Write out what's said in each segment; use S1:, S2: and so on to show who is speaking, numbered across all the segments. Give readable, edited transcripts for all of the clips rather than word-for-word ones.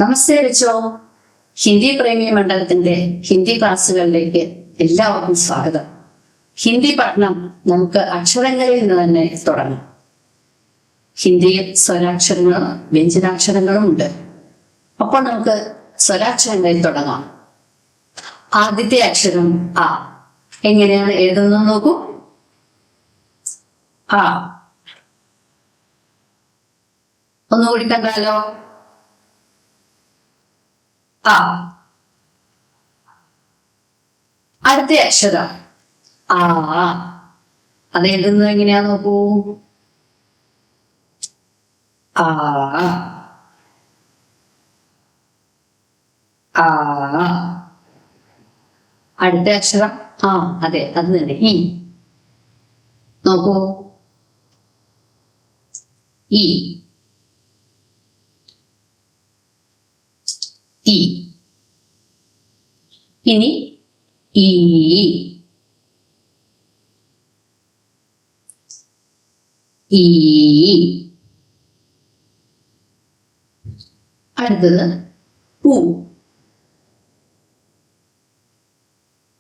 S1: നമസ്തേ വെച്ചോ. ഹിന്ദി പ്രേമി മണ്ഡലത്തിന്റെ ഹിന്ദി ക്ലാസ്സുകളിലേക്ക് എല്ലാവർക്കും സ്വാഗതം. ഹിന്ദി പഠനം നമുക്ക് അക്ഷരങ്ങളിൽ നിന്ന് തന്നെ തുടങ്ങാം. ഹിന്ദിയിൽ സ്വരാക്ഷരങ്ങളും വ്യഞ്ജനാക്ഷരങ്ങളും ഉണ്ട്. അപ്പോൾ നമുക്ക് സ്വരാക്ഷരങ്ങളിൽ തുടങ്ങാം. ആദ്യത്തെ അക്ഷരം ആ. എങ്ങനെയാണ് എഴുതുന്നത് നോക്കൂ. ആ. ഒന്നുകൂടി കണ്ടാലോ. ആ. അടുത്ത അക്ഷരം ആ. അത് എഴുതുന്നത് എങ്ങനെയാ നോക്കൂ. ആ. ആ. അടുത്ത അക്ഷരം ആ. അതെ, അത് തന്നെ ഈ. നോക്കൂ. ഈ. ഈ. ഇനി ഈ. ഈ. അടുത്തത് ഉ.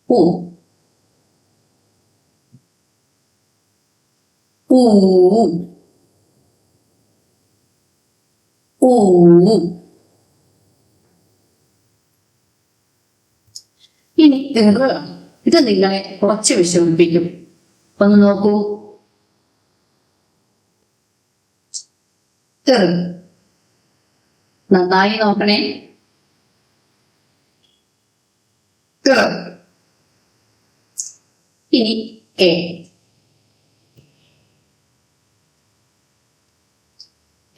S1: ഉ. ഊ. ഊ. ഇനി ഇത് നിങ്ങളെ കുറച്ച് വിഷമിപ്പിക്കും. ഒന്ന് നോക്കൂ. നന്നായി നോക്കണേ. ഇനി എ.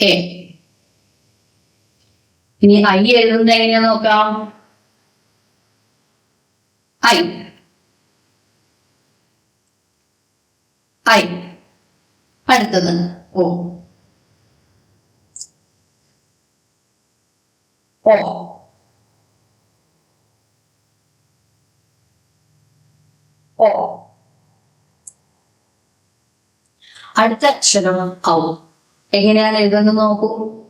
S1: എ. ഇനി ഐ എഴുതുന്നത് എങ്ങനെയാ നോക്കാം. ഐ. ഐ. അടുത്തത് ഓ. ഓ. ഓ. അടുത്ത അക്ഷരം ഔ. എങ്ങനെയാണ് എഴുതുന്നത് നോക്കൂ.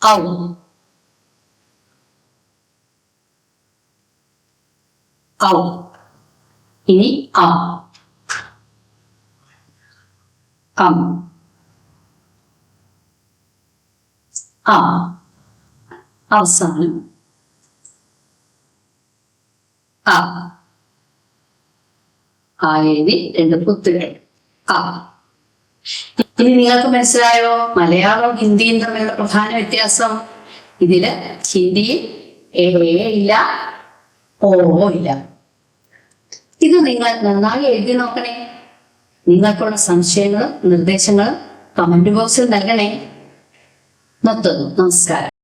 S1: ഔ. ഔ. ഇനി ആ. ആ. അവസാനം ആ. ആ എഴുതി രണ്ട് കുത്തുകൾ ആ. ഇനി നിങ്ങൾക്ക് മനസ്സിലായോ മലയാളവും ഹിന്ദിയും തമ്മിലുള്ള പ്രധാന വ്യത്യാസം? ഇതില് ഹിന്ദിയിൽ എ ഇല്ല, ഓ ഇല്ല. ഇത് നിങ്ങൾ നന്നായി എഴുതി നോക്കണേ. നിങ്ങൾക്കുള്ള സംശയങ്ങളും നിർദ്ദേശങ്ങളും കമന്റ് ബോക്സിൽ നൽകണേ. നിർത്തുന്നു. നമസ്കാരം.